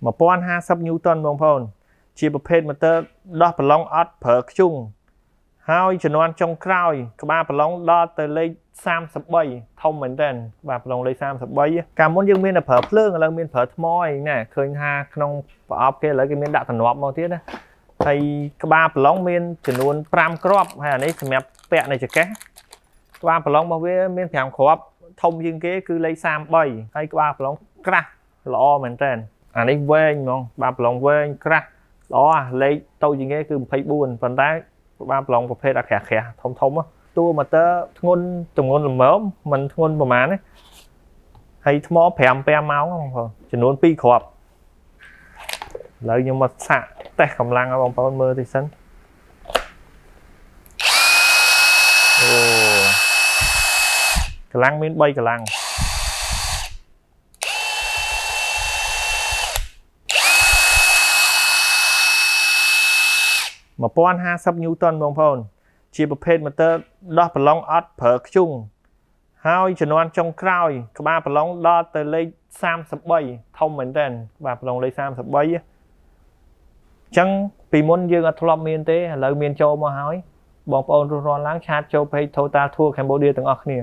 1050 Newton បងប្អូនជាប្រភេទ motor ដោះប្រឡងអត់ប្រើខ្ជុងហើយជំនាន់ចុងក្រោយក្បាលប្រឡងដល់ទៅលេខ33ធំមែនតើក្បាលប្រឡងលេខ33កាលមុនយើងមានតែប្រើភ្លើងឥឡូវមានប្រើថ្មឯណាឃើញថាក្នុងប្រអប់គេឥឡូវគេមានដាក់តំណប់មកទៀតណាហើយក្បាលប្រឡងមានចំនួន5គ្រាប់ហើយអានេះសម្រាប់ពាក់នៅចង្កេះក្បាលប្រឡងរបស់វាមាន5គ្រាប់ធំជាងគេគឺលេខ33ហើយក្បាលប្រឡងក្រាស់ល្អមែនតើអានេះវែងហ្មងក្បាលប្រឡងវែងក្រាស់ល្អលេខតូចជាងគេគឺ24ប៉ុន្តែក្បាលប្រឡងប្រភេទអាក្រាស់ធំតួ motor ធ្ងន់ទម្ងន់ល្មមមិនធ្ងន់ប្រហែលទេហើយថ្ម5 ម៉ោងបងប្អូនចំនួន2គ្រាប់ឥឡូវខ្ញុំមកសាកតេស្តកម្លាំងឲ្យបងប្អូនមើលតិចសិនអូកម្លាំងមាន3កម្លាំង1050 Newton បងប្អូនជាប្រភេទ motor ដោះប្រឡងអត់ប្រើខ្ជុងហើយជំនាន់ចុងក្រោយក្បាលប្រឡងដល់ទៅលេខ33ធំមែនតើក្បាលប្រឡងលេខ33អញ្ចឹងពីមុនយើងអត់ធ្លាប់មានទេឥឡូវមានចូលមកហើយបងប្អូនរស់រានឡើងឆាតចូល page Total Tour Cambodia ទាំងអស់គ្នា